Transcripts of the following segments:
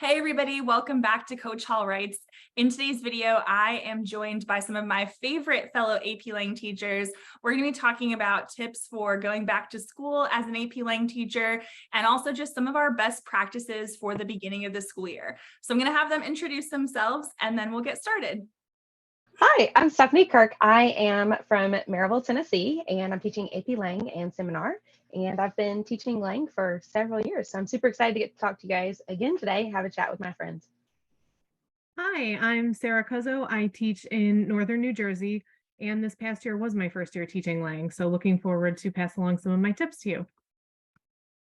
Hey everybody, welcome back to Coach Hall Writes. In today's video, I am joined by some of my favorite fellow AP Lang teachers. We're going to be talking about tips for going back to school as an AP Lang teacher, and also just some of our best practices for the beginning of the school year. So I'm going to have them introduce themselves and then we'll get started. Hi, I'm Stephanie Kirk. I am from Maryville, Tennessee, and I'm teaching AP Lang and Seminar. And I've been teaching Lang for several years. So I'm super excited to get to talk to you guys again today, have a chat with my friends. Hi, I'm Sarah Cuzzo. I teach in Northern New Jersey, and this past year was my first year teaching Lang. So looking forward to pass along some of my tips to you.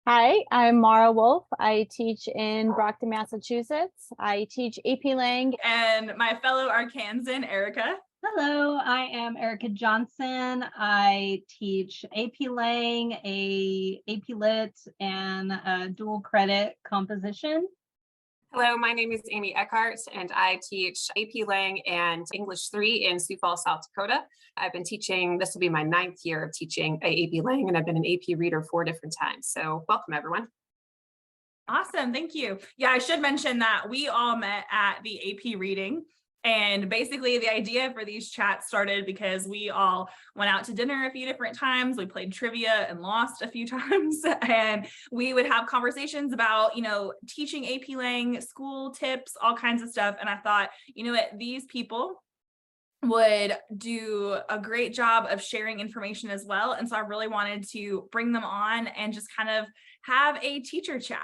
Hi, I'm Mara Wolf. I teach in Brockton, Massachusetts. I teach AP Lang. And my fellow Arkansan, Erica. Hello, I am Erica Johnson. I teach AP Lang, AP Lit, and a dual credit composition. Hello, my name is Amy Eckhart, and I teach AP Lang and English 3 in Sioux Falls, South Dakota. I've been teaching, this will be my 9th year of teaching AP Lang, and I've been an AP reader 4 different times. So welcome, everyone. Awesome, thank you. Yeah, I should mention that we all met at the AP reading. And basically the idea for these chats started because we all went out to dinner a few different times. We played trivia and lost a few times. And we would have conversations about, teaching AP Lang, school tips, all kinds of stuff. And I thought, these people would do a great job of sharing information as well. And so I really wanted to bring them on and just kind of have a teacher chat.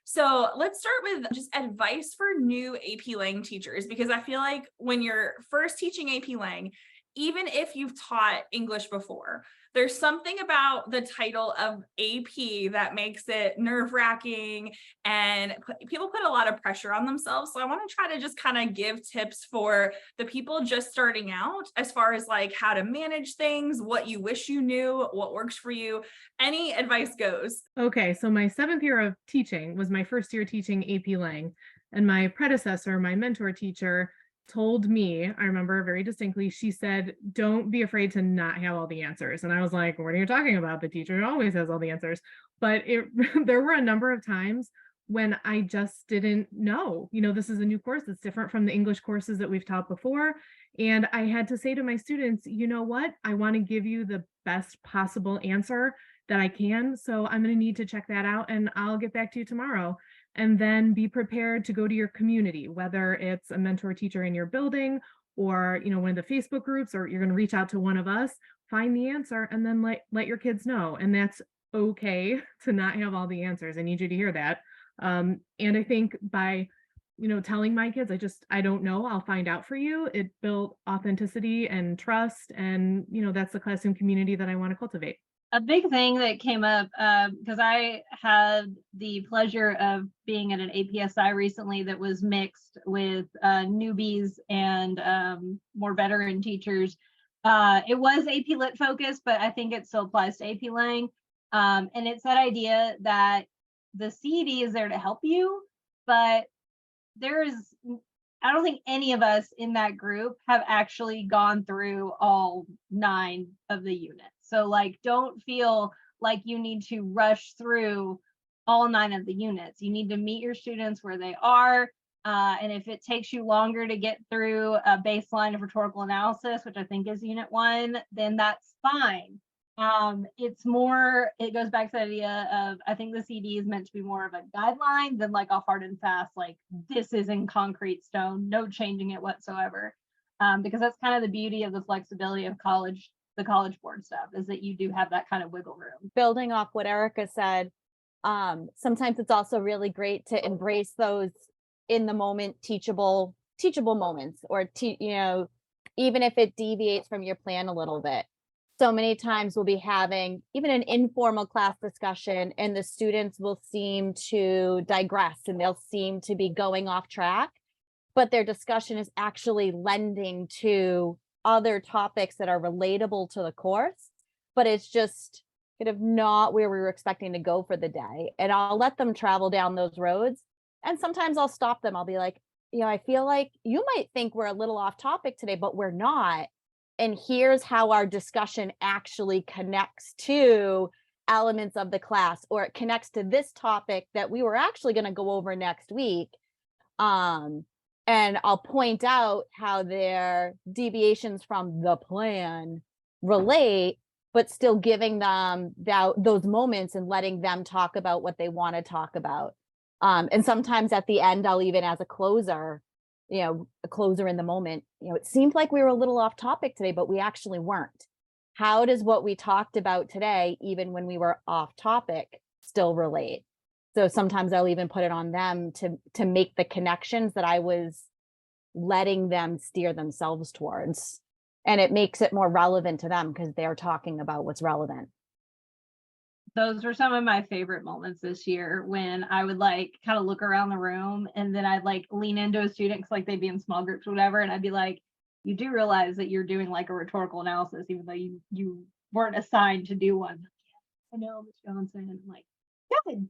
So let's start with just advice for new AP Lang teachers, because I feel like when you're first teaching AP Lang, even if you've taught English before, there's something about the title of AP that makes it nerve-wracking, and people put a lot of pressure on themselves. So I want to try to just kind of give tips for the people just starting out as far as like how to manage things, what you wish you knew, what works for you. Any advice goes. Okay, so my 7th year of teaching was my first year teaching AP Lang, and my predecessor, my mentor teacher, told me, I remember very distinctly, she said, don't be afraid to not have all the answers. And I was like, what are you talking about? The teacher always has all the answers. But there were a number of times when I just didn't know, this is a new course. It's different from the English courses that we've taught before. And I had to say to my students, you know what? I want to give you the best possible answer that I can. So I'm going to need to check that out, and I'll get back to you tomorrow. And then be prepared to go to your community, whether it's a mentor teacher in your building or, one of the Facebook groups, or you're going to reach out to one of us, find the answer, and then let your kids know. And that's okay to not have all the answers. I need you to hear that. And I think by, telling my kids, I don't know, I'll find out for you. It built authenticity and trust. And, that's the classroom community that I want to cultivate. A big thing that came up, because I had the pleasure of being at an APSI recently that was mixed with newbies and more veteran teachers. It was AP Lit focused, but I think it still applies to AP Lang. And it's that idea that the CED is there to help you, but I don't think any of us in that group have actually gone through all 9 of the units. So don't feel like you need to rush through all 9 of the units. You need to meet your students where they are. And if it takes you longer to get through a baseline of rhetorical analysis, which I think is unit 1, then that's fine. It goes back to the idea of, I think the CD is meant to be more of a guideline than like a hard and fast, like this is in concrete stone, no changing it whatsoever. Because that's kind of the beauty of the flexibility of the College Board stuff, is that you do have that kind of wiggle room. Building off what Erica said, sometimes it's also really great to embrace those in the moment teachable moments, or even if it deviates from your plan a little bit. So many times we'll be having even an informal class discussion, and the students will seem to digress and they'll seem to be going off track, but their discussion is actually lending to other topics that are relatable to the course, but it's just kind of not where we were expecting to go for the day. And I'll let them travel down those roads. And sometimes I'll stop them. I'll be like, I feel like you might think we're a little off topic today, but we're not. And here's how our discussion actually connects to elements of the class, or it connects to this topic that we were actually going to go over next week. And I'll point out how their deviations from the plan relate, but still giving them those moments and letting them talk about what they want to talk about. And sometimes at the end, I'll even, as a closer in the moment, it seemed like we were a little off topic today, but we actually weren't. How does what we talked about today, even when we were off topic, still relate? So sometimes I'll even put it on them to make the connections that I was letting them steer themselves towards. And it makes it more relevant to them because they're talking about what's relevant. Those were some of my favorite moments this year, when I would like kind of look around the room and then I'd like lean into a student, cause like they'd be in small groups or whatever. And I'd be like, you do realize that you're doing like a rhetorical analysis, even though you weren't assigned to do one. I know, Ms. Johnson. I'm like, good.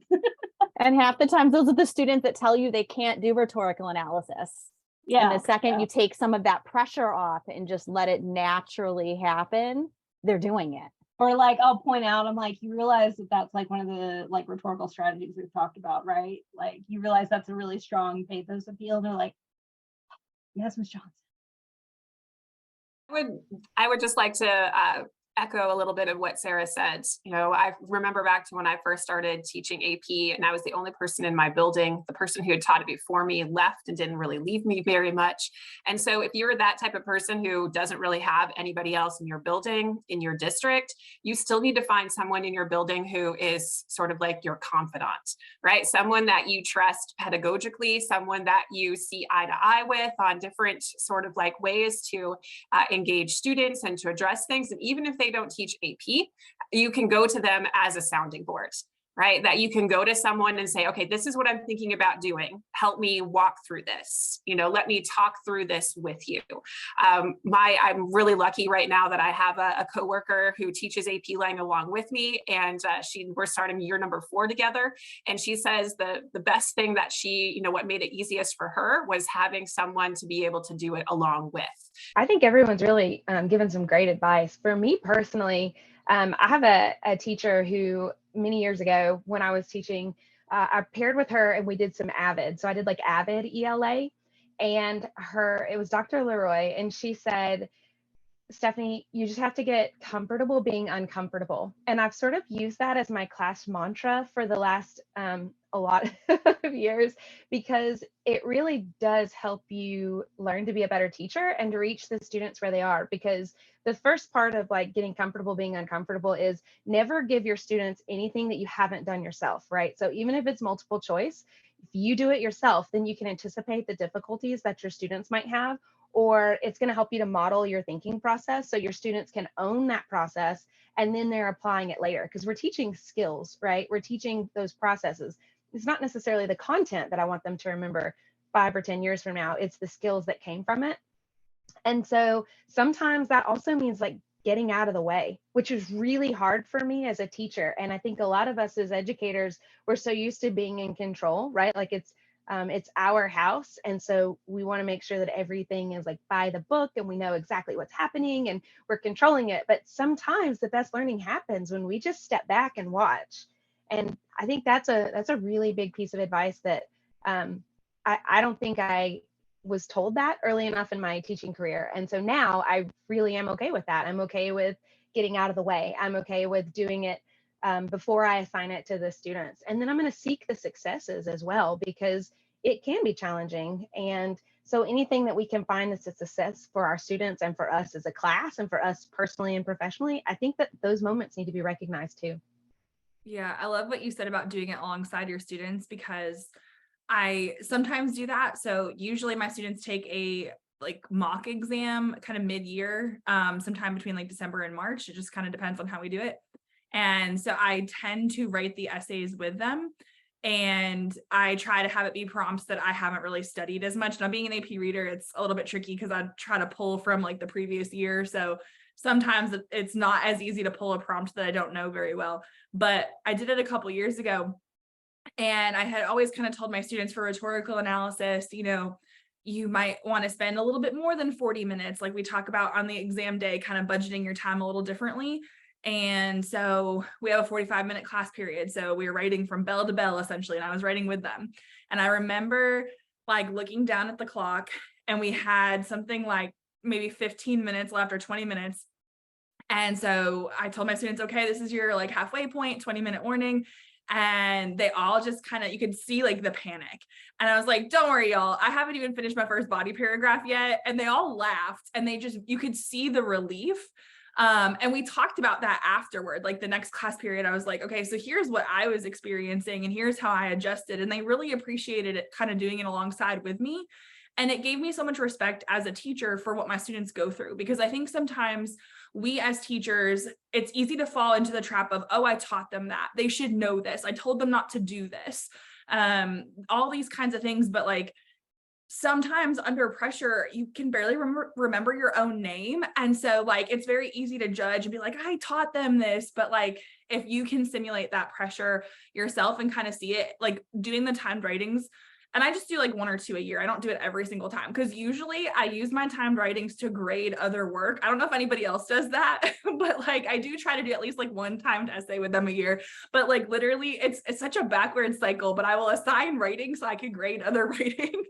And half the time, those are the students that tell you they can't do rhetorical analysis. Yeah. And the second you take some of that pressure off and just let it naturally happen, they're doing it. Or like, I'll point out, I'm like, you realize that that's like one of the like rhetorical strategies we've talked about, right? Like, you realize that's a really strong pathos appeal. And they're like, yes, Ms. Johnson. I would just like to echo a little bit of what Sarah said. I remember back to when I first started teaching AP, and I was the only person in my building. The person who had taught it before me left and didn't really leave me very much. And so if you're that type of person who doesn't really have anybody else in your building, in your district, you still need to find someone in your building who is sort of like your confidant, right? Someone that you trust pedagogically, someone that you see eye to eye with on different sort of like ways to engage students and to address things. And even if they don't teach AP, you can go to them as a sounding board, right? That you can go to someone and say, okay, this is what I'm thinking about doing. Help me walk through this. Let me talk through this with you. I'm really lucky right now that I have a coworker who teaches AP Lang along with me, and we're starting year number 4 together. And she says the best thing that what made it easiest for her was having someone to be able to do it along with. I think everyone's really given some great advice. For me personally, I have a teacher who many years ago when I was teaching, I paired with her and we did some AVID. So I did like AVID ELA, and it was Dr. Leroy, and she said, Stephanie, you just have to get comfortable being uncomfortable. And I've sort of used that as my class mantra for the last a lot of years, because it really does help you learn to be a better teacher and to reach the students where they are. Because the first part of like getting comfortable being uncomfortable is never give your students anything that you haven't done yourself, right? So even if it's multiple choice, if you do it yourself, then you can anticipate the difficulties that your students might have, or it's going to help you to model your thinking process so your students can own that process and then they're applying it later, because we're teaching skills, right? We're teaching those processes. It's not necessarily the content that I want them to remember 5 or 10 years from now. It's the skills that came from it. And so sometimes that also means like getting out of the way, which is really hard for me as a teacher. And I think a lot of us as educators, we're so used to being in control, right? Like it's our house. And so we want to make sure that everything is like by the book and we know exactly what's happening and we're controlling it. But sometimes the best learning happens when we just step back and watch. And I think that's a really big piece of advice that I don't think I was told that early enough in my teaching career. And so now I really am okay with that. I'm okay with getting out of the way. I'm okay with doing it before I assign it to the students. And then I'm going to seek the successes as well, because it can be challenging. And so anything that we can find that's a success for our students and for us as a class and for us personally and professionally, I think that those moments need to be recognized too. Yeah, I love what you said about doing it alongside your students, because I sometimes do that. So usually my students take a like mock exam kind of mid-year, sometime between like December and March. It just kind of depends on how we do it. And so I tend to write the essays with them, and I try to have it be prompts that I haven't really studied as much. Now, being an AP reader, it's a little bit tricky because I try to pull from like the previous year. So sometimes it's not as easy to pull a prompt that I don't know very well. But I did it a couple years ago, and I had always kind of told my students for rhetorical analysis, you might want to spend a little bit more than 40 minutes, like we talk about on the exam day, kind of budgeting your time a little differently. And so we have a 45-minute class period. So we were writing from bell to bell, essentially, and I was writing with them. And I remember like looking down at the clock, and we had something like maybe 15 minutes left or 20 minutes. And so I told my students, okay, this is your like halfway point, 20-minute warning. And they all just kind of, you could see like the panic. And I was like, don't worry, y'all. I haven't even finished my first body paragraph yet. And they all laughed, and they just, you could see the relief. And we talked about that afterward, like the next class period. I was like, okay, so here's what I was experiencing and here's how I adjusted. And they really appreciated it, kind of doing it alongside with me. And it gave me so much respect as a teacher for what my students go through, because I think sometimes we as teachers, it's easy to fall into the trap of, oh, I taught them that. They should know this. I told them not to do this. All these kinds of things. But like, sometimes under pressure, you can barely remember your own name. And so like, it's very easy to judge and be like, I taught them this. But like, if you can simulate that pressure yourself and kind of see it, like doing the timed writings, and I just do like 1 or 2 a year. I don't do it every single time, because usually I use my timed writings to grade other work. I don't know if anybody else does that, but like I do try to do at least like 1 timed essay with them a year. But like literally it's such a backwards cycle, but I will assign writing so I can grade other writing.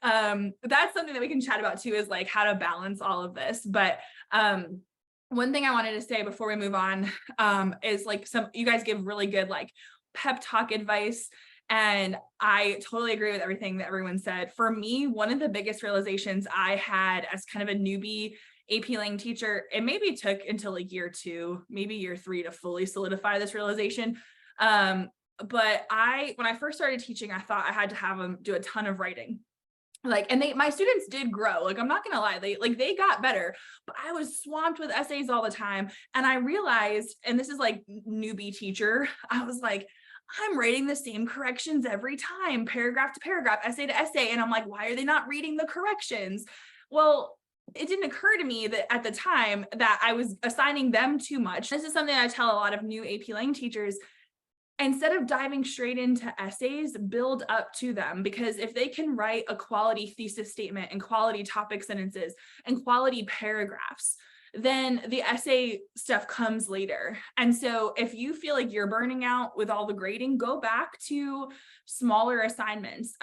That's something that we can chat about too, is like how to balance all of this. But one thing I wanted to say before we move on is like, you guys give really good like pep talk advice. And I totally agree with everything that everyone said. For me, one of the biggest realizations I had as kind of a newbie AP Lang teacher, it maybe took until like year 2, maybe year 3 to fully solidify this realization. But when I first started teaching, I thought I had to have them do a ton of writing. Like, and my students did grow. Like, I'm not gonna lie, they got better, but I was swamped with essays all the time. And I realized, and this is like newbie teacher, I was like, I'm writing the same corrections every time, paragraph to paragraph, essay to essay. And I'm like, why are they not reading the corrections? Well, it didn't occur to me that at the time that I was assigning them too much. This is something I tell a lot of new AP Lang teachers. Instead of diving straight into essays, build up to them, because if they can write a quality thesis statement and quality topic sentences and quality paragraphs, then the essay stuff comes later. And so if you feel like you're burning out with all the grading, go back to smaller assignments.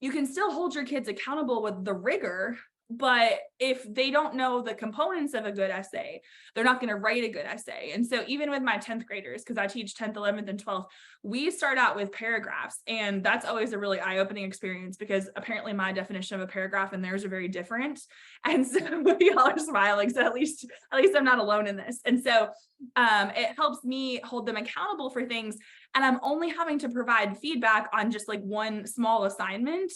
You can still hold your kids accountable with the rigor, but if they don't know the components of a good essay, they're not going to write a good essay. And so even with my 10th graders, because I teach 10th, 11th, and 12th, we start out with paragraphs. And that's always a really eye-opening experience, because apparently my definition of a paragraph and theirs are very different. And so y'all are smiling. So at least I'm not alone in this. And so it helps me hold them accountable for things. And I'm only having to provide feedback on just like one small assignment.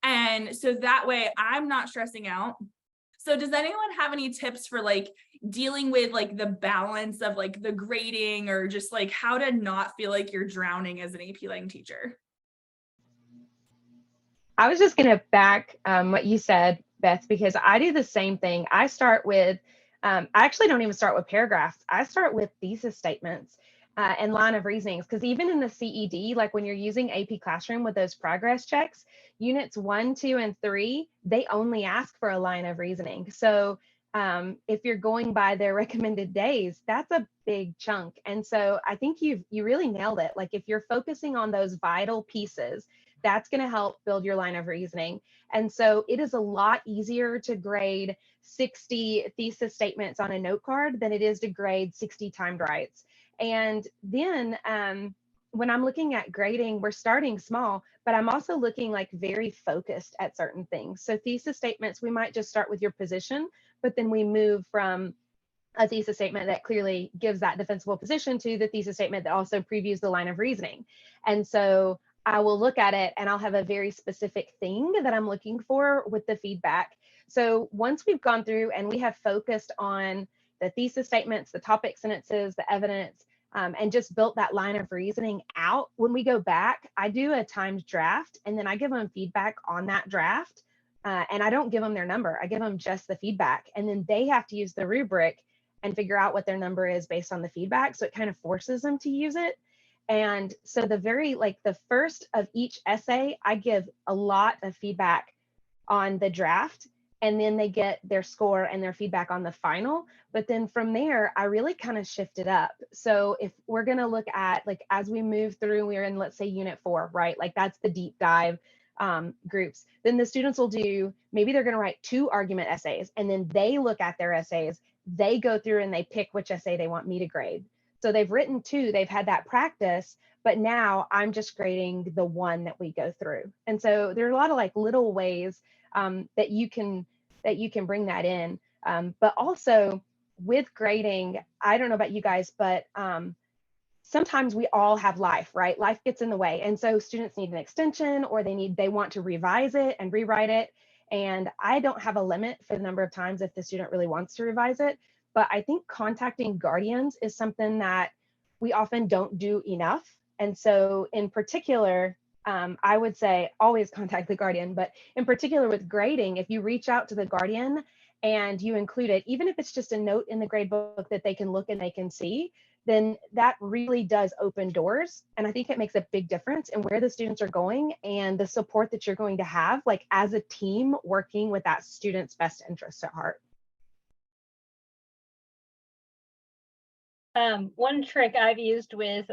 And so that way I'm not stressing out. So does anyone have any tips for like dealing with like the balance of like the grading, or just like how to not feel like you're drowning as an AP Lang teacher? I was just going to back what you said, Beth, because I do the same thing. I start with, I actually don't even start with paragraphs. I start with thesis statements and line of reasonings, because even in the CED, like when you're using AP Classroom with those progress checks, units 1, 2, and 3, they only ask for a line of reasoning. So if you're going by their recommended days, that's a big chunk. And so I think you really nailed it. Like if you're focusing on those vital pieces, that's going to help build your line of reasoning. And so it is a lot easier to grade 60 thesis statements on a note card than it is to grade 60 timed writes. And then when I'm looking at grading, we're starting small, but I'm also looking like very focused at certain things. So thesis statements, we might just start with your position, but then we move from a thesis statement that clearly gives that defensible position to the thesis statement that also previews the line of reasoning. And so I will look at it and I'll have a very specific thing that I'm looking for with the feedback. So once we've gone through and we have focused on the thesis statements, the topic sentences, the evidence, and just built that line of reasoning out, when we go back, I do a timed draft and then I give them feedback on that draft. And I don't give them their number. I give them just the feedback. And then they have to use the rubric and figure out what their number is based on the feedback. So it kind of forces them to use it. And so the first of each essay, I give a lot of feedback on the draft, and then they get their score and their feedback on the final. But then from there, I really kind of shift it up. So if we're going to look at, like, as we move through, we're in, let's say, unit 4, right? Like that's the deep dive groups, then the students will do, maybe they're going to write 2 argument essays, and then they look at their essays, they go through and they pick which essay they want me to grade. So they've written 2, they've had that practice, but now I'm just grading the one that we go through. And so there are a lot of like little ways that you can bring that in. But also with grading, I don't know about you guys, but sometimes we all have life, right? Life gets in the way. And so students need an extension, or they want to revise it and rewrite it. And I don't have a limit for the number of times if the student really wants to revise it. But I think contacting guardians is something that we often don't do enough. And so in particular, I would say always contact the guardian, but in particular with grading, if you reach out to the guardian and you include it, even if it's just a note in the grade book that they can look and they can see, then that really does open doors. And I think it makes a big difference in where the students are going and the support that you're going to have, like as a team working with that student's best interest at heart. One trick I've used with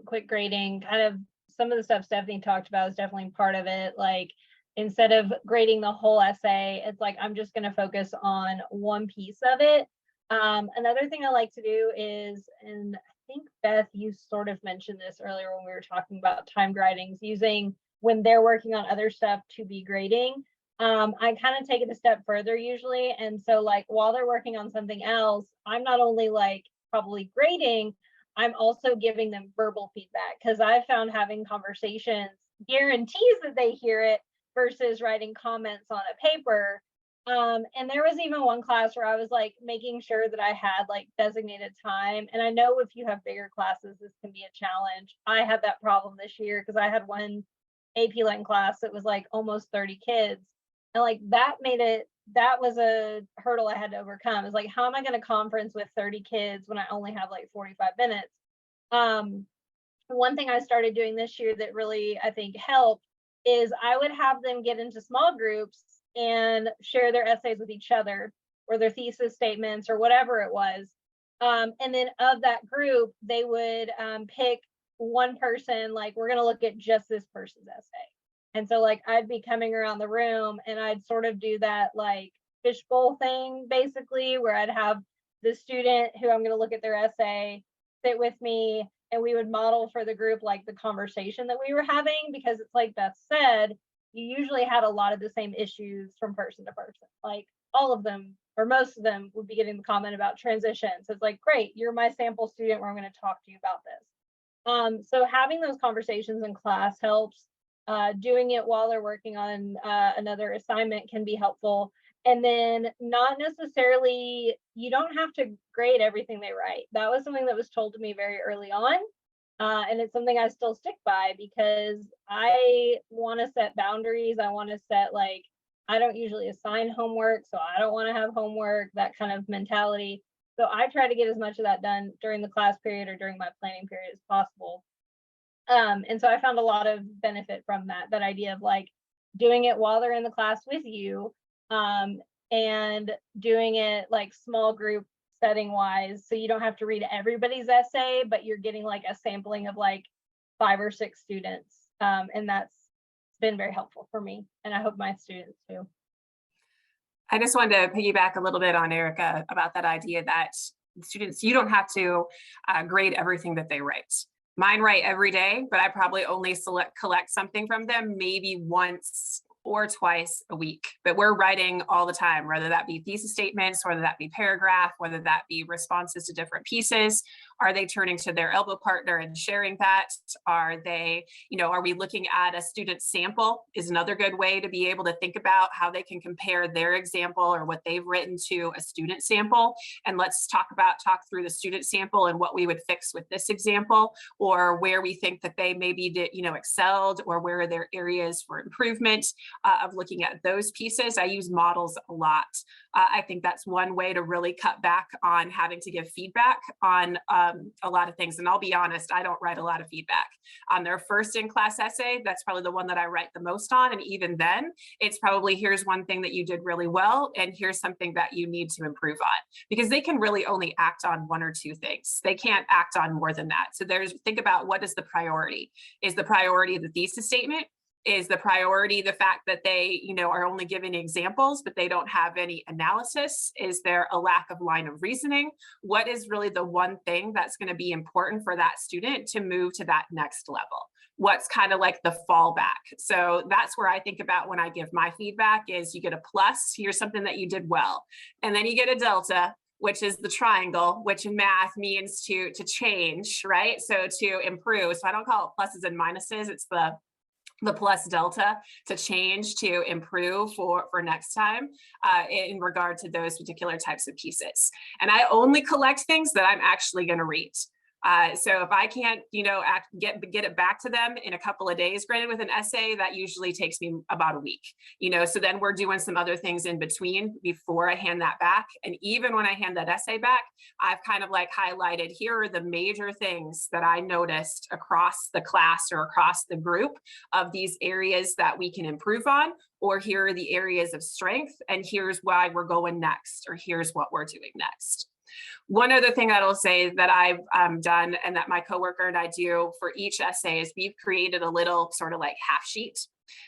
quick grading, kind of some of the stuff Stephanie talked about is definitely part of it. Like instead of grading the whole essay, it's like I'm just going to focus on one piece of it. Another thing I like to do is, and I think Beth, you sort of mentioned this earlier when we were talking about time gradings, using when they're working on other stuff to be grading. I kind of take it a step further usually. And so like while they're working on something else, I'm not only like probably grading, I'm also giving them verbal feedback, because I've found having conversations guarantees that they hear it versus writing comments on a paper. And there was even one class where I was like making sure that I had like designated time. And I know if you have bigger classes, this can be a challenge. I had that problem this year because I had one AP Lang class that was like almost 30 kids. And like that was a hurdle I had to overcome. Is like, how am I going to conference with 30 kids when I only have like 45 minutes? One thing I started doing this year that really I think helped is I would have them get into small groups and share their essays with each other, or their thesis statements, or whatever it was. And then of that group, they would pick one person, like, we're going to look at just this person's essay. And so like I'd be coming around the room and I'd sort of do that like fishbowl thing, basically, where I'd have the student who I'm going to look at their essay sit with me, and we would model for the group like the conversation that we were having, because it's like Beth said, you usually had a lot of the same issues from person to person. Like all of them, or most of them, would be getting the comment about transitions. So it's like, great, you're my sample student where I'm going to talk to you about this. So having those conversations in class helps. Doing it while they're working on another assignment can be helpful. And then not necessarily, you don't have to grade everything they write. That was something that was told to me very early on. And it's something I still stick by, because I want to set boundaries. I want to set, like, I don't usually assign homework, so I don't want to have homework, that kind of mentality. So I try to get as much of that done during the class period or during my planning period as possible. And so I found a lot of benefit from that idea of like doing it while they're in the class with you, and doing it like small group setting wise. So you don't have to read everybody's essay, but you're getting like a sampling of like 5 or 6 students. And that's been very helpful for me. And I hope my students too. I just wanted to piggyback a little bit on Erica about that idea that students, you don't have to grade everything that they write. Mine write every day, but I probably only collect something from them maybe once or twice a week, but we're writing all the time, whether that be thesis statements, whether that be paragraph, whether that be responses to different pieces. Are they turning to their elbow partner and sharing that? Are they, are we looking at a student sample is another good way to be able to think about how they can compare their example or what they've written to a student sample. And let's talk through the student sample and what we would fix with this example, or where we think that they maybe did, excelled, or where are there areas for improvement. Of looking at those pieces. I use models a lot. I think that's one way to really cut back on having to give feedback on a lot of things. And I'll be honest, I don't write a lot of feedback. On their first in-class essay, that's probably the one that I write the most on. And even then, it's probably, here's one thing that you did really well, and here's something that you need to improve on. Because they can really only act on 1 or 2 things. They can't act on more than that. So think about, what is the priority? Is the priority the thesis statement? Is the priority the fact that they, are only giving examples, but they don't have any analysis? Is there a lack of line of reasoning? What is really the one thing that's going to be important for that student to move to that next level? What's kind of like the fallback? So that's where I think about when I give my feedback is you get a plus, here's something that you did well. And then you get a delta, which is the triangle, which in math means to change, right? So to improve. So I don't call it pluses and minuses. It's the plus delta, to change, to improve for next time in regard to those particular types of pieces. And I only collect things that I'm actually going to read. So if I can't, get it back to them in a couple of days, granted with an essay, that usually takes me about a week, so then we're doing some other things in between before I hand that back. And even when I hand that essay back, I've kind of like highlighted, here are the major things that I noticed across the class or across the group of these areas that we can improve on, or here are the areas of strength, and here's why we're going next, or here's what we're doing next. One other thing that I'll say that I've done and that my coworker and I do for each essay is we've created a little sort of like half sheet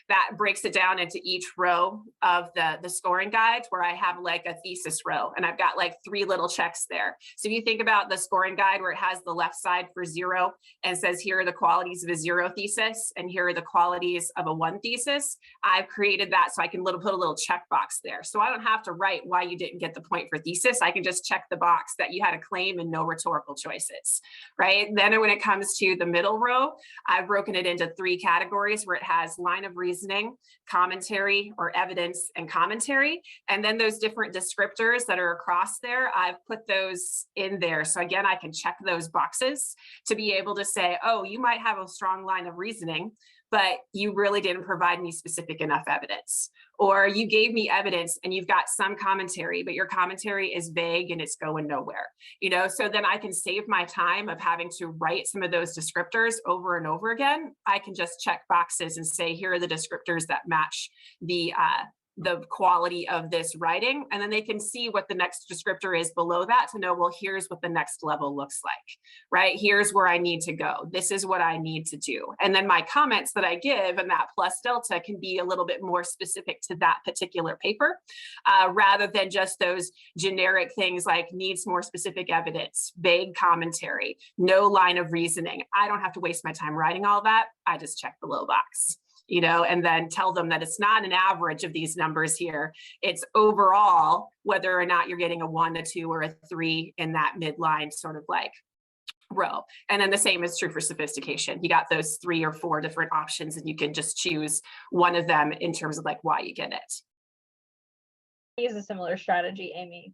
that breaks it down into each row of the scoring guides, where I have like a thesis row and I've got like 3 little checks there. So if you think about the scoring guide where it has the left side for 0 and says, here are the qualities of a 0 thesis and here are the qualities of a 1 thesis, I've created that so I can put a little checkbox there. So I don't have to write why you didn't get the point for thesis. I can just check the box that you had a claim and no rhetorical choices, right? Then when it comes to the middle row, I've broken it into 3 categories where it has line of reasoning, commentary or evidence and commentary. And then those different descriptors that are across there, I've put those in there. So again, I can check those boxes to be able to say, oh, you might have a strong line of reasoning, but you really didn't provide me specific enough evidence. Or you gave me evidence and you've got some commentary, but your commentary is vague and it's going nowhere. So then I can save my time of having to write some of those descriptors over and over again. I can just check boxes and say, here are the descriptors that match the quality of this writing. And then they can see what the next descriptor is below that to know, well, here's what the next level looks like, right? Here's where I need to go. This is what I need to do. And then my comments that I give and that plus delta can be a little bit more specific to that particular paper, rather than just those generic things like needs more specific evidence, vague commentary, no line of reasoning. I don't have to waste my time writing all that. I just check the little box. And then tell them that it's not an average of these numbers here. It's overall, whether or not you're getting a 1, a 2, or a 3 in that midline sort of like row. And then the same is true for sophistication. You got those 3 or 4 different options and you can just choose one of them in terms of like why you get it. Use a similar strategy, Amy.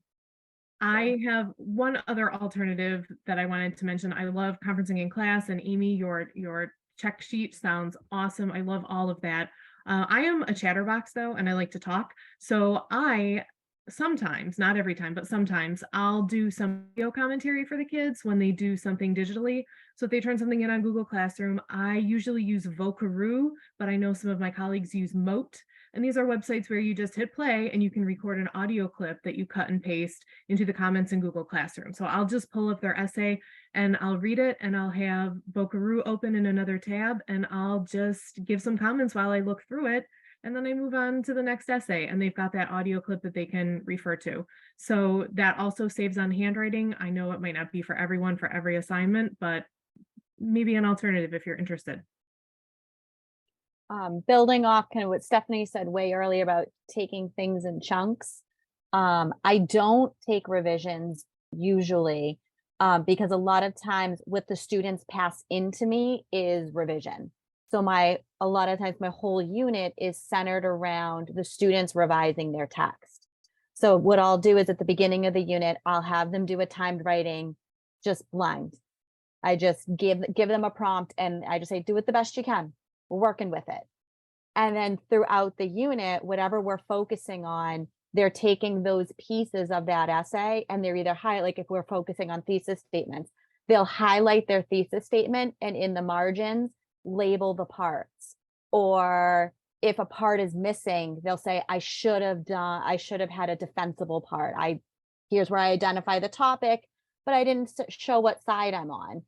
I have one other alternative that I wanted to mention. I love conferencing in class, and Amy, your check sheet sounds awesome. I love all of that. I am a chatterbox though, and I like to talk. So I sometimes, not every time, but sometimes I'll do some video commentary for the kids when they do something digitally. So if they turn something in on Google Classroom, I usually use Vocaroo, but I know some of my colleagues use Mote. And these are websites where you just hit play and you can record an audio clip that you cut and paste into the comments in Google Classroom. So I'll just pull up their essay and I'll read it, and I'll have Vocaroo open in another tab, and I'll just give some comments while I look through it. And then I move on to the next essay, and they've got that audio clip that they can refer to. So that also saves on handwriting. I know it might not be for everyone for every assignment, but maybe an alternative if you're interested. Building off kind of what Stephanie said way earlier about taking things in chunks. I don't take revisions usually because a lot of times what the students pass into me is revision. So a lot of times my whole unit is centered around the students revising their text. So what I'll do is at the beginning of the unit, I'll have them do a timed writing, just blind. I just give them a prompt and I just say, do it the best you can. We're working with it. And then throughout the unit, whatever we're focusing on, they're taking those pieces of that essay and they're either like if we're focusing on thesis statements, they'll highlight their thesis statement and in the margins, label the parts. Or if a part is missing, they'll say, I should have had a defensible part. Here's where I identify the topic, but I didn't show what side I'm on.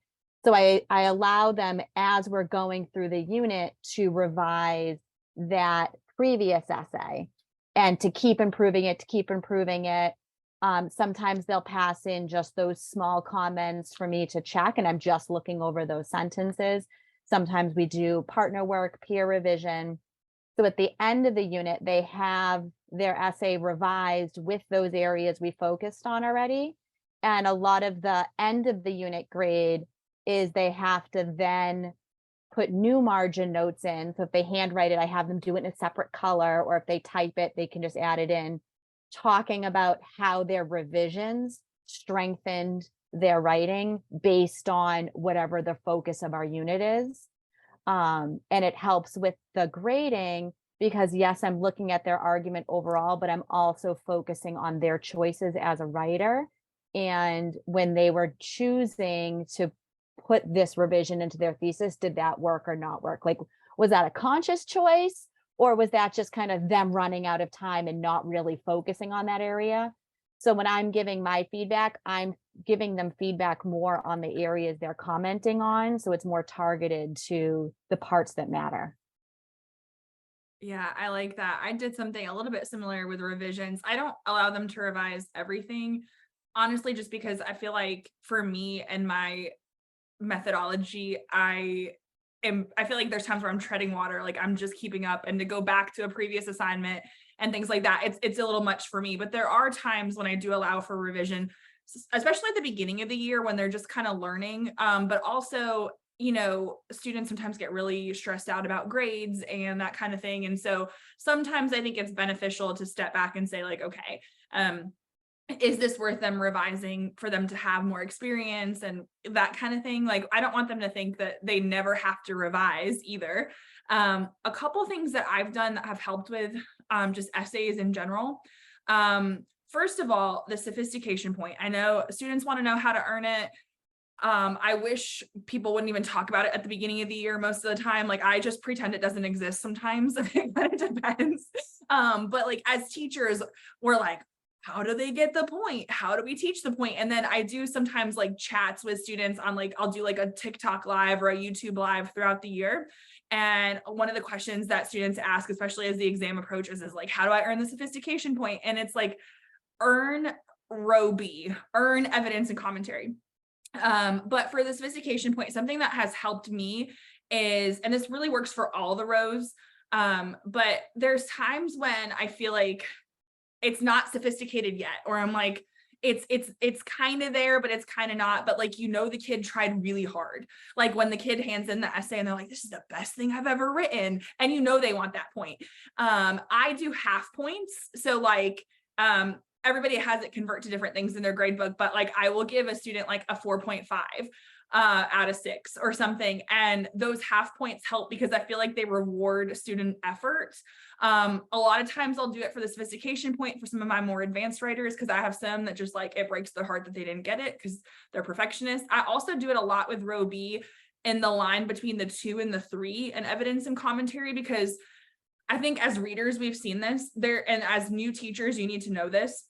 So I allow them, as we're going through the unit, to revise that previous essay and to keep improving it, sometimes they'll pass in just those small comments for me to check, and I'm just looking over those sentences. Sometimes we do partner work, peer revision. So at the end of the unit, they have their essay revised with those areas we focused on already. And a lot of the end of the unit grade is they have to then put new margin notes in. So if they handwrite it, I have them do it in a separate color, or if they type it, they can just add it in, talking about how their revisions strengthened their writing based on whatever the focus of our unit is. And it helps with the grading because, yes, I'm looking at their argument overall, but I'm also focusing on their choices as a writer. And when they were choosing to put this revision into their thesis, did that work or not work? Like, was that a conscious choice, or was that just kind of them running out of time and not really focusing on that area? So when I'm giving my feedback, I'm giving them feedback more on the areas they're commenting on. So it's more targeted to the parts that matter. Yeah, I like that. I did something a little bit similar with revisions. I don't allow them to revise everything, honestly, just because I feel like for me and my methodology, I feel like there's times where I'm treading water, like I'm just keeping up, and to go back to a previous assignment and things like that, it's a little much for me. But there are times when I do allow for revision, especially at the beginning of the year when they're just kind of learning. But also, you know, students sometimes get really stressed out about grades and that kind of thing. And so sometimes I think it's beneficial to step back and say, like, okay, is this worth them revising for them to have more experience and that kind of thing? Like, I don't want them to think that they never have to revise either. A couple things that I've done that have helped with just essays in general. First of all, the sophistication point. I know students want to know how to earn it. I wish people wouldn't even talk about it at the beginning of the year most of the time. Like, I just pretend it doesn't exist sometimes. It depends. But like, as teachers, we're like, how do they get the point? How do we teach the point? And then I do sometimes like chats with students on, like, I'll do like a TikTok live or a YouTube live throughout the year. And one of the questions that students ask, especially as the exam approaches, is like, how do I earn the sophistication point? And it's like, earn row B, earn evidence and commentary. But for the sophistication point, something that has helped me is, and this really works for all the rows, but there's times when I feel like it's not sophisticated yet, or I'm like, it's kind of there, but it's kind of not. But like, you know, the kid tried really hard. Like when the kid hands in the essay and they're like, this is the best thing I've ever written. And you know, they want that point. I do half points. So like, everybody has it convert to different things in their grade book, but like I will give a student like a 4.5 out of 6 or something. And those half points help because I feel like they reward student effort. A lot of times I'll do it for the sophistication point for some of my more advanced writers, because I have some that just like, it breaks their heart that they didn't get it because they're perfectionists. I also do it a lot with row B in the line between the 2 and the 3 and evidence and commentary, because I think as readers, we've seen this there. And as new teachers, you need to know this.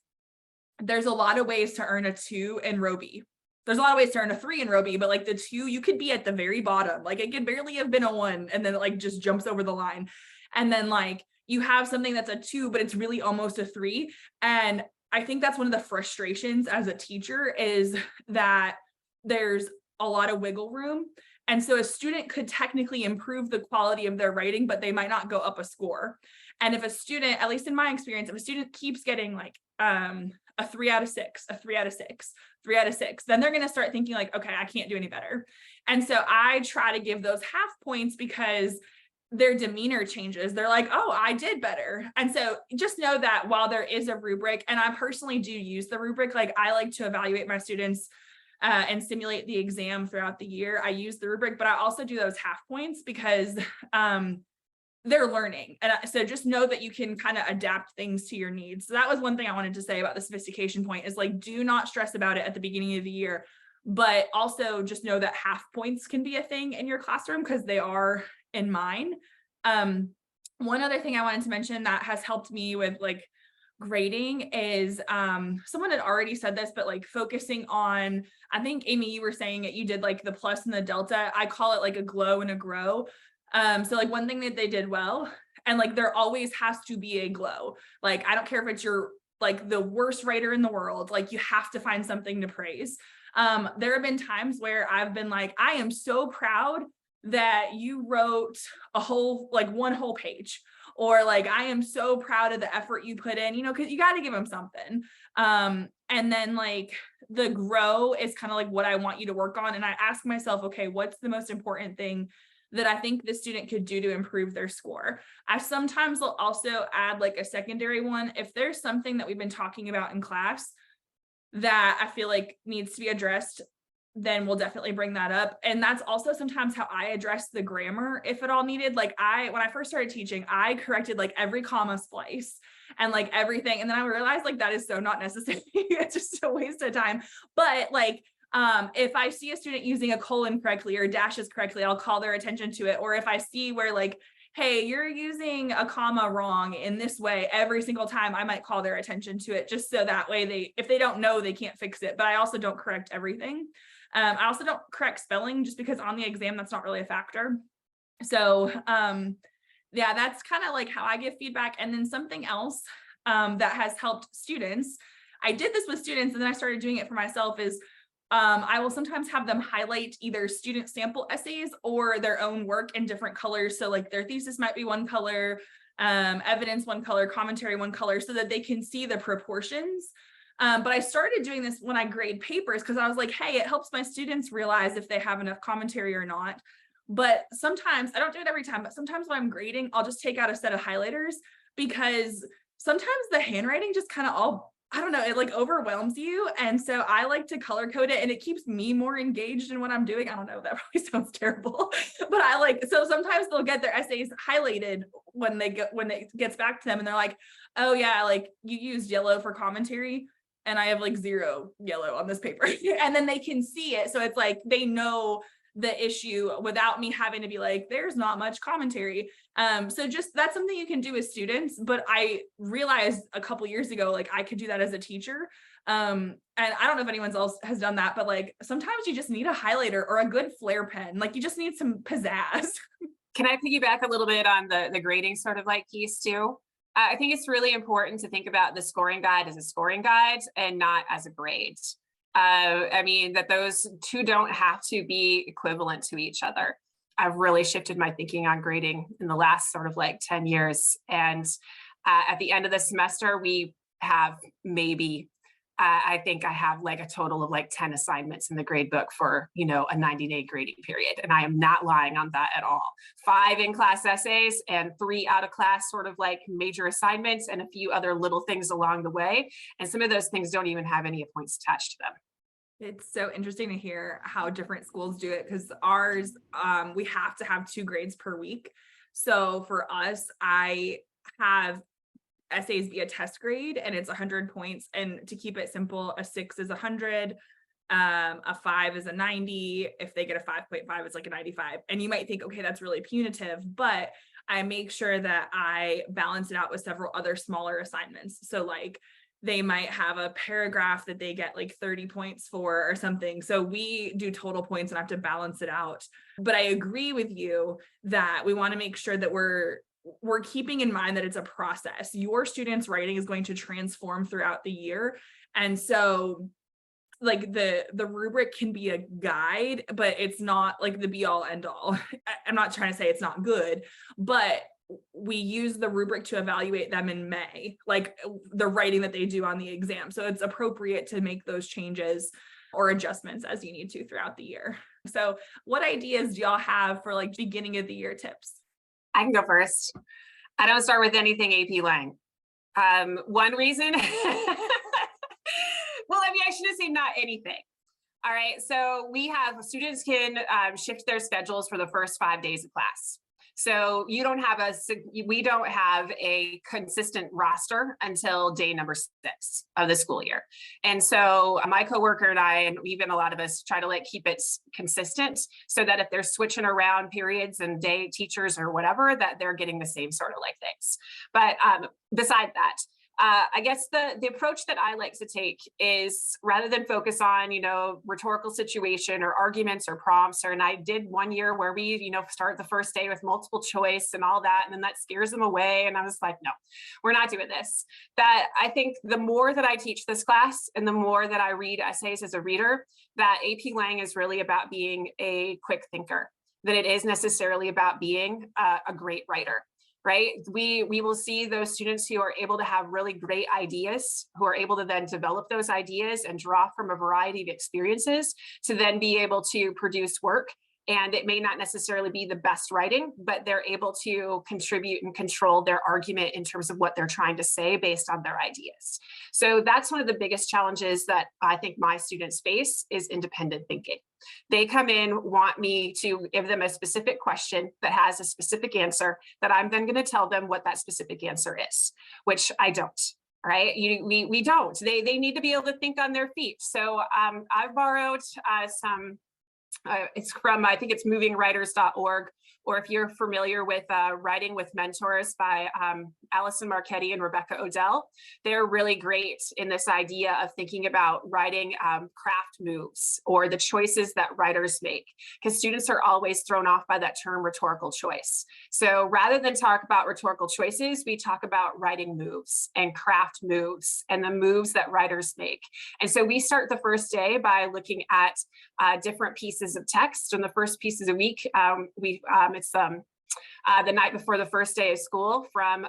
There's a lot of ways to earn a 2 in row B. There's a lot of ways to earn a 3 in row B, but like the 2, you could be at the very bottom. Like it could barely have been a 1 and then it like just jumps over the line. And then like you have something that's a 2, but it's really almost a 3. And I think that's one of the frustrations as a teacher, is that there's a lot of wiggle room. And so a student could technically improve the quality of their writing, but they might not go up a score. And if a student, at least in my experience, if a student keeps getting like a 3 out of 6, a 3 out of 6, 3 out of 6, then they're going to start thinking like, okay, I can't do any better. And so I try to give those half points because their demeanor changes. They're like, oh, I did better. And so just know that while there is a rubric, and I personally do use the rubric, like I like to evaluate my students and simulate the exam throughout the year. I use the rubric, but I also do those half points because they're learning. And so just know that you can kind of adapt things to your needs. So that was one thing I wanted to say about the sophistication point, is like, do not stress about it at the beginning of the year, but also just know that half points can be a thing in your classroom, because they are in mine. One other thing I wanted to mention that has helped me with like grading is, someone had already said this, but like focusing on, I think Amy, you were saying it, you did like the plus and the delta. I call it like a glow and a grow. So like one thing that they did well, and like there always has to be a glow. Like, I don't care if it's your like the worst writer in the world, like you have to find something to praise. There have been times where I've been like, I am so proud that you wrote a whole, like one whole page, or like, I am so proud of the effort you put in, because you got to give them something. And then like the grow is kind of like what I want you to work on. And I ask myself, okay, what's the most important thing that I think the student could do to improve their score? I sometimes will also add like a secondary one. If there's something that we've been talking about in class that I feel like needs to be addressed, then we'll definitely bring that up. And that's also sometimes how I address the grammar, if at all needed. Like when I first started teaching, I corrected like every comma splice and like everything. And then I realized like that is so not necessary. It's just a waste of time. But like, if I see a student using a colon correctly or dashes correctly, I'll call their attention to it. Or if I see where like, hey, you're using a comma wrong in this way every single time, I might call their attention to it, just so that way if they don't know, they can't fix it. But I also don't correct everything. I also don't correct spelling, just because on the exam, that's not really a factor. So yeah, that's kind of like how I give feedback. And then something else that has helped students, I did this with students and then I started doing it for myself, is I will sometimes have them highlight either student sample essays or their own work in different colors. So like their thesis might be one color, evidence one color, commentary one color, so that they can see the proportions. But I started doing this when I grade papers, because I was like, hey, it helps my students realize if they have enough commentary or not. But sometimes, I don't do it every time, but sometimes when I'm grading, I'll just take out a set of highlighters, because sometimes the handwriting just kind of I don't know, it like overwhelms you. And so I like to color code it, and it keeps me more engaged in what I'm doing. I don't know, that probably sounds terrible, but so sometimes they'll get their essays highlighted when it gets back to them, and they're like, oh yeah, like you used yellow for commentary, and I have like 0 yellow on this paper. And then they can see it. So it's like, they know the issue without me having to be like, there's not much commentary. So just, that's something you can do with students. But I realized a couple years ago, like I could do that as a teacher. And I don't know if anyone else has done that, but like, sometimes you just need a highlighter or a good flare pen. Like you just need some pizzazz. Can I piggyback a little bit on the grading sort of like piece too? I think it's really important to think about the scoring guide as a scoring guide and not as a grade. I mean, that those two don't have to be equivalent to each other. I've really shifted my thinking on grading in the last sort of like 10 years. And at the end of the semester, we have maybe, I think I have like a total of like 10 assignments in the grade book for, a 90-day grading period. And I am not lying on that at all. 5 in-class essays and 3 out-of-class sort of like major assignments and a few other little things along the way. And some of those things don't even have any points attached to them. It's so interesting to hear how different schools do it, because ours, we have to have 2 grades per week. So for us, I have essays be a test grade, and it's 100 points. And to keep it simple, a 6 is 100, a 5 is a 90. If they get a 5.5, it's like a 95. And you might think, okay, that's really punitive, but I make sure that I balance it out with several other smaller assignments. So like, they might have a paragraph that they get like 30 points for or something. So we do total points and have to balance it out. But I agree with you that we want to make sure that we're keeping in mind that it's a process. Your students' writing is going to transform throughout the year. And so like the rubric can be a guide, but it's not like the be all end all. I'm not trying to say it's not good, but we use the rubric to evaluate them in May, like the writing that they do on the exam. So it's appropriate to make those changes or adjustments as you need to throughout the year. So what ideas do y'all have for like beginning of the year tips? I can go first. I don't start with anything AP Lang. One reason, well, I mean, I shouldn't say not anything. All right, so students can shift their schedules for the first 5 days of class. So we don't have a consistent roster until day number 6 of the school year. And so my coworker and I, and even a lot of us, try to like keep it consistent so that if they're switching around periods and day teachers or whatever, that they're getting the same sort of like things. But beside that, I guess the approach that I like to take is rather than focus on, rhetorical situation or arguments or prompts, and I did one year where we, start the first day with multiple choice and all that, and then that scares them away. And I was like, no, we're not doing this. That I think the more that I teach this class and the more that I read essays as a reader, that AP Lang is really about being a quick thinker, than it is necessarily about being a great writer. Right? We will see those students who are able to have really great ideas, who are able to then develop those ideas and draw from a variety of experiences to then be able to produce work. And it may not necessarily be the best writing, but they're able to contribute and control their argument in terms of what they're trying to say based on their ideas. So that's one of the biggest challenges that I think my students face is independent thinking. They come in, want me to give them a specific question that has a specific answer that I'm then going to tell them what that specific answer is, which I don't. Right? We don't. They need to be able to think on their feet. So I've borrowed some. It's from, I think it's movingwriters.org, or if you're familiar with Writing with Mentors by Allison Marchetti and Rebecca Odell, they're really great in this idea of thinking about writing craft moves or the choices that writers make, because students are always thrown off by that term rhetorical choice. So rather than talk about rhetorical choices, we talk about writing moves and craft moves and the moves that writers make. And so we start the first day by looking at different pieces of text. And the first piece of the week, it's the night before the first day of school from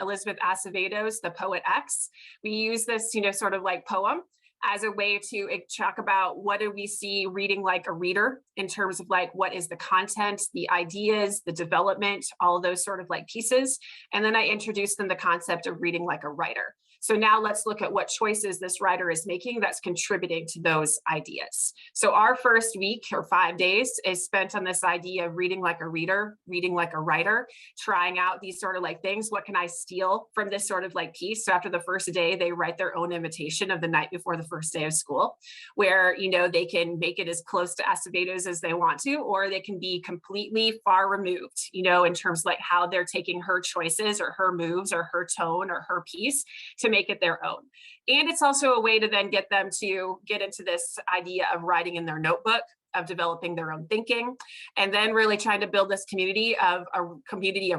Elizabeth Acevedo's The Poet X. We use this, sort of like poem as a way to talk about what do we see reading like a reader in terms of like what is the content, the ideas, the development, all of those sort of like pieces. And then I introduce them the concept of reading like a writer. So now let's look at what choices this writer is making that's contributing to those ideas. So our first week or 5 days is spent on this idea of reading like a reader, reading like a writer, trying out these sort of like things. What can I steal from this sort of like piece? So after the first day, they write their own imitation of the night before the first day of school, where, they can make it as close to Acevedo's as they want to, or they can be completely far removed, in terms of like how they're taking her choices or her moves or her tone or her piece to make it their own. And it's also a way to then get them to get into this idea of writing in their notebook, of developing their own thinking, and then really trying to build this community of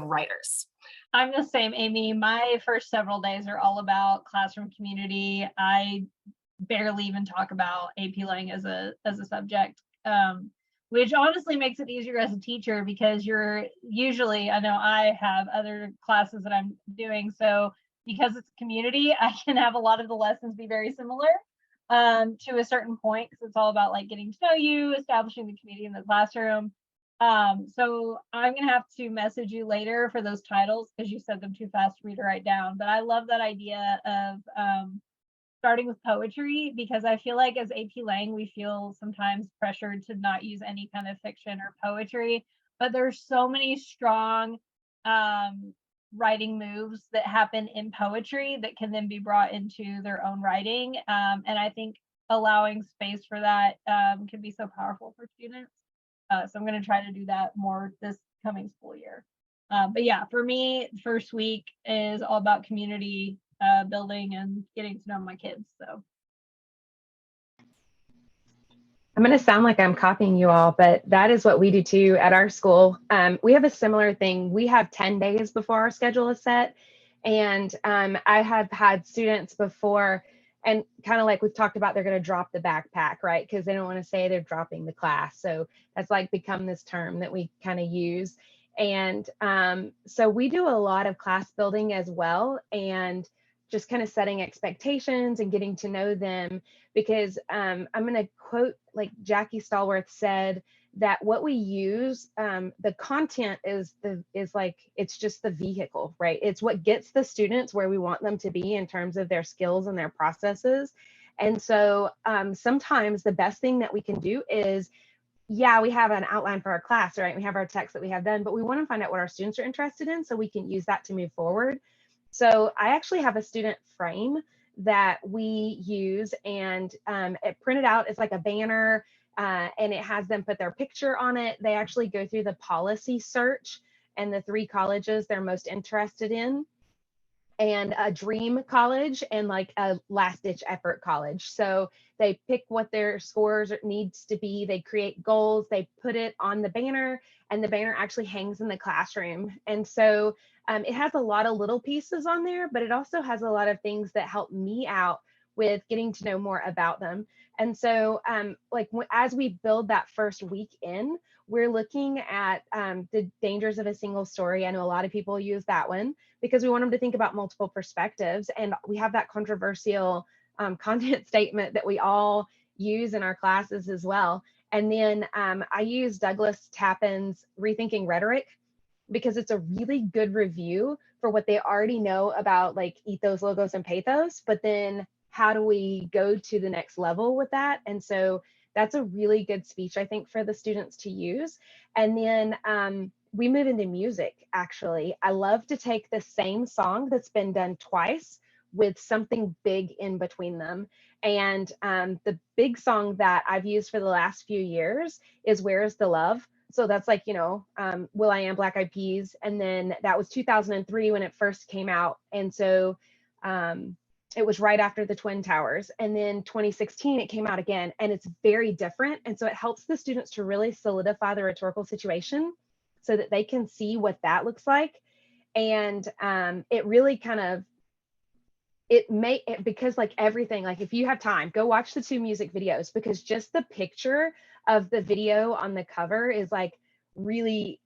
writers. I'm the same, Amy. My first several days are all about classroom community. I barely even talk about AP Lang as a subject, which honestly makes it easier as a teacher because you're usually, I know I have other classes that I'm doing, so because it's community, I can have a lot of the lessons be very similar to a certain point, because it's all about like getting to know you, establishing the community in the classroom. So I'm gonna have to message you later for those titles because you said them too fast for me to write down. But I love that idea of starting with poetry, because I feel like as AP Lang, we feel sometimes pressured to not use any kind of fiction or poetry, but there's so many strong writing moves that happen in poetry that can then be brought into their own writing. And I think allowing space for that can be so powerful for students. So I'm going to try to do that more this coming school year. But yeah, for me, first week is all about community building and getting to know my kids. So I'm going to sound like I'm copying you all, but that is what we do too at our school. We have a similar thing. We have 10 days before our schedule is set. And I have had students before, and kind of like we've talked about, they're going to drop the backpack, right? Because they don't want to say they're dropping the class. So that's like become this term that we kind of use. And so we do a lot of class building as well, and just kind of setting expectations and getting to know them, because I'm going to quote like Jackie Stallworth said, that what we use, the content is like, it's just the vehicle, right? It's what gets the students where we want them to be in terms of their skills and their processes. And so sometimes the best thing that we can do is, yeah, we have an outline for our class, right? We have our text that we have done, but we want to find out what our students are interested in so we can use that to move forward. So I actually have a student frame that we use, and it printed out, it's like a banner, and it has them put their picture on it. They actually go through the policy search and the 3 colleges they're most interested in. and a dream college and like a last ditch effort college. So they pick what their scores needs to be. They create goals, they put it on the banner, and the banner actually hangs in the classroom. And so it has a lot of little pieces on there, but it also has a lot of things that help me out with getting to know more about them. And so as we build that first week in, we're looking at the dangers of a single story. I know a lot of people use that one because we want them to think about multiple perspectives. And we have that controversial content statement that we all use in our classes as well. And then I use Douglas Tappan's Rethinking Rhetoric because it's a really good review for what they already know about like ethos, logos, and pathos, but then how do we go to the next level with that? And so that's a really good speech, I think, for the students to use. And then we move into music, actually. I love to take the same song that's been done twice with something big in between them. And the big song that I've used for the last few years is Where's the Love? So that's like, Will I Am, Black Eyed Peas. And then that was 2003 when it first came out. And so it was right after the Twin Towers. And then 2016, it came out again, and it's very different. And so it helps the students to really solidify the rhetorical situation so that they can see what that looks like. And it really kind of, because like everything, like if you have time, go watch the 2 music videos, because just the picture of the video on the cover is like really,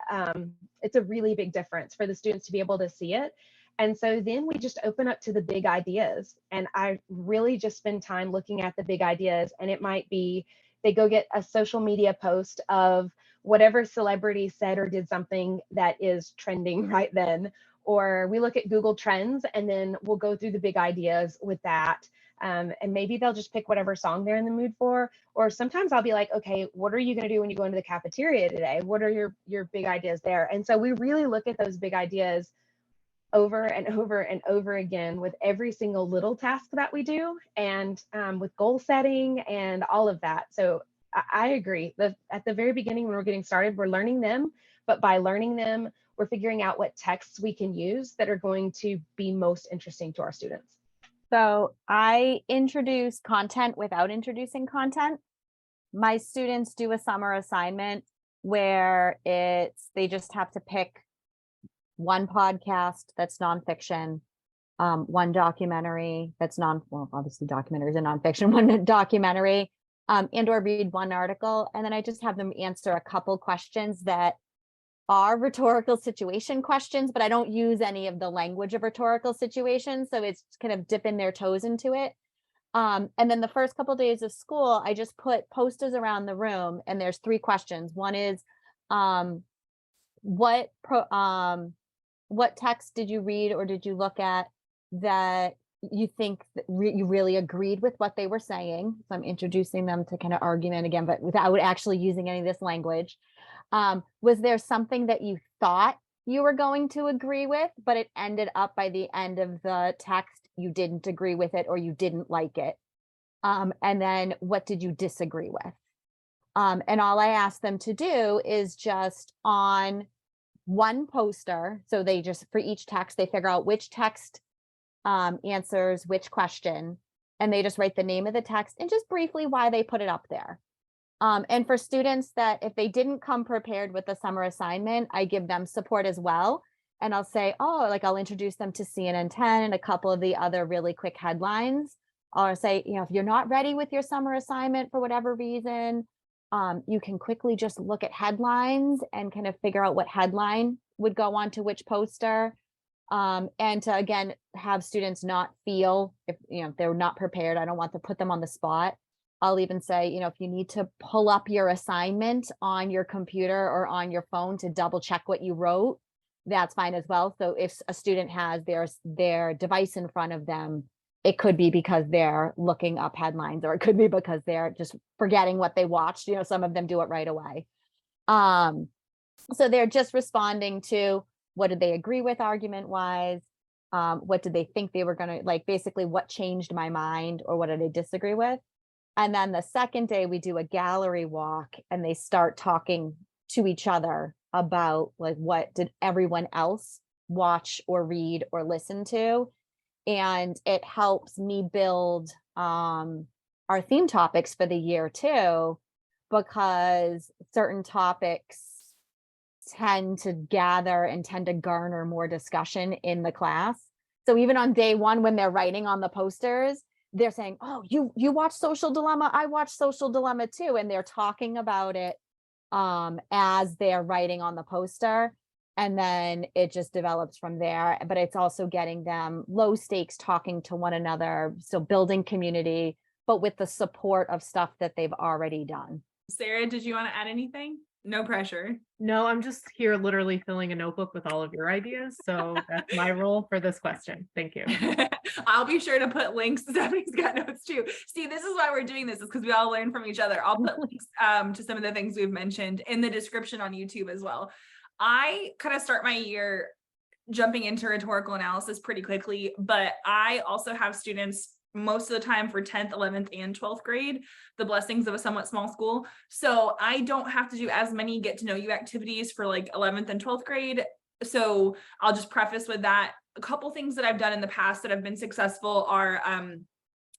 it's a really big difference for the students to be able to see it. And so then we just open up to the big ideas. And I really just spend time looking at the big ideas. And it might be they go get a social media post of whatever celebrity said or did something that is trending right then. Or we look at Google Trends, and then we'll go through the big ideas with that. And maybe they'll just pick whatever song they're in the mood for. Or sometimes I'll be like, okay, what are you going to do when you go into the cafeteria today? What are your big ideas there? And so we really look at those big ideas over and over and over again with every single little task that we do, and with goal setting and all of that. So I agree that at the very beginning, when we're getting started, we're learning them, but by learning them, we're figuring out what texts we can use that are going to be most interesting to our students. So I introduce content without introducing content. My students do a summer assignment where they just have to pick one podcast that's nonfiction, one documentary that's obviously documentaries and nonfiction, one documentary, and or read one article. And then I just have them answer a couple questions that are rhetorical situation questions, but I don't use any of the language of rhetorical situations. So it's kind of dipping their toes into it. And then the first couple of days of school, I just put posters around the room, and there's 3 questions. One is, what text did you read or did you look at that you think that you really agreed with what they were saying? So I'm introducing them to kind of argument again, but without actually using any of this language. Was there something that you thought you were going to agree with, but it ended up by the end of the text, you didn't agree with it or you didn't like it? And then what did you disagree with? And all I asked them to do is just on one poster. So they just, for each text, they figure out which text answers which question, and they just write the name of the text and just briefly why they put it up there. And for students that if they didn't come prepared with the summer assignment, I give them support as well. And I'll say, I'll introduce them to CNN 10 and a couple of the other really quick headlines. Or say, if you're not ready with your summer assignment for whatever reason, you can quickly just look at headlines and kind of figure out what headline would go on to which poster. And to, again, have students not feel if they're not prepared, I don't want to put them on the spot. I'll even say, if you need to pull up your assignment on your computer or on your phone to double check what you wrote, that's fine as well. So if a student has their device in front of them, it could be because they're looking up headlines, or it could be because they're just forgetting what they watched. Some of them do it right away. So they're just responding to what did they agree with argument wise? What did they think they were going to, like, basically what changed my mind, or what did I disagree with? And then the second day we do a gallery walk, and they start talking to each other about, like, what did everyone else watch or read or listen to? And it helps me build our theme topics for the year too, because certain topics tend to gather and tend to garner more discussion in the class. So even on day one, when they're writing on the posters, they're saying, oh, you watch Social Dilemma, I watch Social Dilemma too. And they're talking about it as they're writing on the poster. And then it just develops from there. But it's also getting them low stakes talking to one another. So building community, but with the support of stuff that they've already done. Sarah, did you want to add anything? No pressure. No, I'm just here literally filling a notebook with all of your ideas. So that's my role for this question. Thank you. I'll be sure to put links. Stephanie's got notes too. See, this is why we're doing this, is because we all learn from each other. I'll put links to some of the things we've mentioned in the description on YouTube as well. I kind of start my year jumping into rhetorical analysis pretty quickly, but I also have students most of the time for 10th, 11th, and 12th grade, the blessings of a somewhat small school. So I don't have to do as many get to know you activities for like 11th and 12th grade. So I'll just preface with that. A couple things that I've done in the past that have been successful are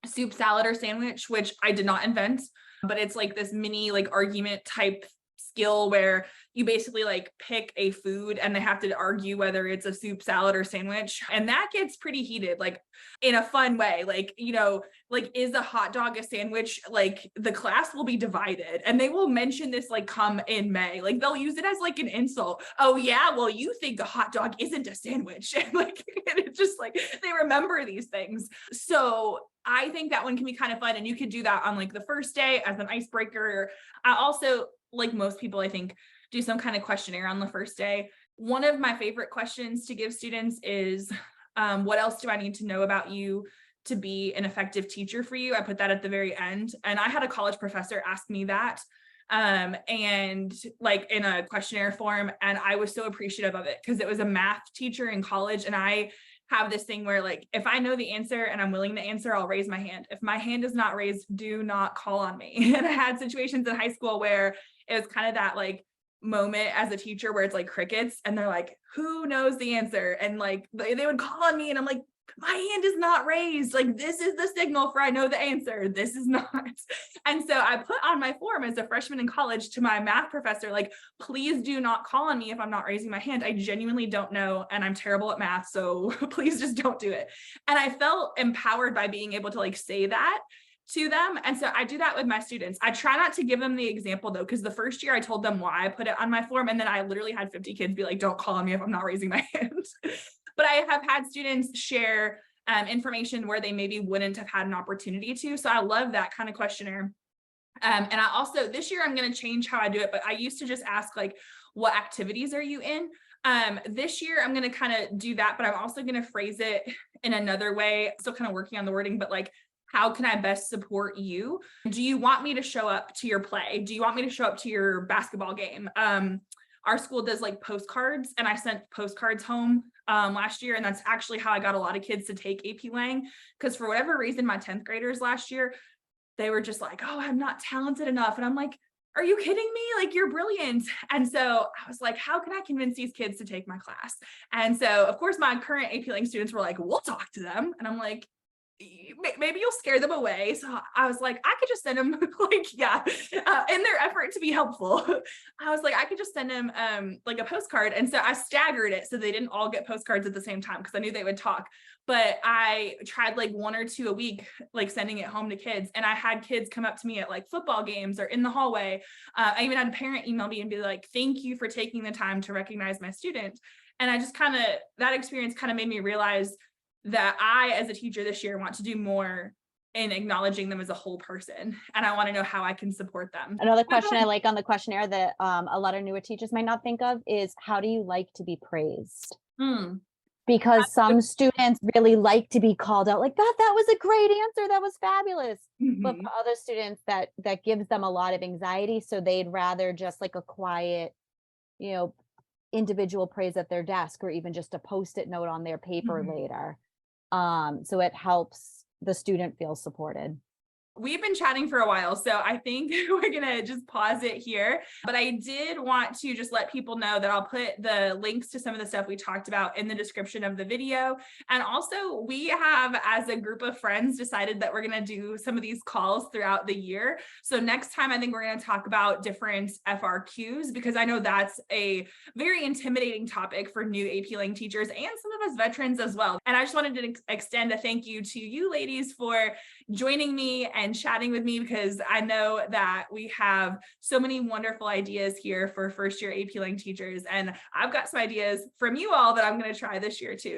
soup, salad, or sandwich, which I did not invent, but it's like this mini like argument type skill where you basically like pick a food and they have to argue whether it's a soup, salad, or sandwich. And that gets pretty heated, like in a fun way. Like, you know, like, is a hot dog a sandwich? Like the class will be divided and they will mention this like come in May, like they'll use it as like an insult. Oh yeah, well, you think a hot dog isn't a sandwich. And like, and it's just like, they remember these things. So I think that one can be kind of fun. And you could do that on like the first day as an icebreaker. I also, like most people, I think, do some kind of questionnaire on the first day. One of my favorite questions to give students is, what else do I need to know about you to be an effective teacher for you? I put that at the very end. And I had a college professor ask me that, and like in a questionnaire form. And I was so appreciative of it because it was a math teacher in college. And I have this thing where like, if I know the answer and I'm willing to answer, I'll raise my hand. If my hand is not raised, do not call on me. And I had situations in high school where it was kind of that like moment as a teacher where it's like crickets and they're like, who knows the answer? And like, they would call on me and I'm like, my hand is not raised. Like, this is the signal for I know the answer. This is not. And so I put on my form as a freshman in college to my math professor, like, please do not call on me if I'm not raising my hand. I genuinely don't know. And I'm terrible at math. So please just don't do it. And I felt empowered by being able to like say that to them. And so I do that with my students. I try not to give them the example though, because the first year I told them why I put it on my form. And then I literally had 50 kids be like, don't call on me if I'm not raising my hand. But I have had students share information where they maybe wouldn't have had an opportunity to. So I love that kind of questionnaire. And I also, this year I'm going to change how I do it, but I used to just ask like, what activities are you in? This year I'm going to kind of do that, but I'm also going to phrase it in another way. Still kind of working on the wording, but like, how can I best support you? Do you want me to show up to your play? Do you want me to show up to your basketball game? Our school does like postcards, and I sent postcards home last year. And that's actually how I got a lot of kids to take AP Lang. Because for whatever reason, my 10th graders last year, they were just like, oh, I'm not talented enough. And I'm like, are you kidding me? Like, you're brilliant. And so I was like, how can I convince these kids to take my class? And so of course, my current AP Lang students were like, we'll talk to them. And I'm like, maybe you'll scare them away. So I was like, I could just send them like, yeah, in their effort to be helpful. I was like, I could just send them like a postcard. And so I staggered it so they didn't all get postcards at the same time because I knew they would talk. But I tried like 1 or 2 a week, like sending it home to kids. And I had kids come up to me at like football games or in the hallway. I even had a parent email me and be like, thank you for taking the time to recognize my student. And I just kind of, that experience kind of made me realize that I, as a teacher this year, want to do more in acknowledging them as a whole person. And I want to know how I can support them. Another question I like on the questionnaire that a lot of newer teachers might not think of is, how do you like to be praised? Because some students really like to be called out like, that was a great answer. That was fabulous. But for other students, that gives them a lot of anxiety. So they'd rather just like a quiet, you know, individual praise at their desk, or even just a Post-it note on their paper later. So it helps the student feel supported. We've been chatting for a while, so I think we're gonna just pause it here. But I did want to just let people know that I'll put the links to some of the stuff we talked about in the description of the video. And also, we have, as a group of friends, decided that we're gonna do some of these calls throughout the year. So next time, I think we're gonna talk about different FRQs, because I know that's a very intimidating topic for new AP Lang teachers and some of us veterans as well. And I just wanted to extend a thank you to you ladies for joining me and chatting with me, because I know that we have so many wonderful ideas here for first year AP Lang teachers. And I've got some ideas from you all that I'm going to try this year too.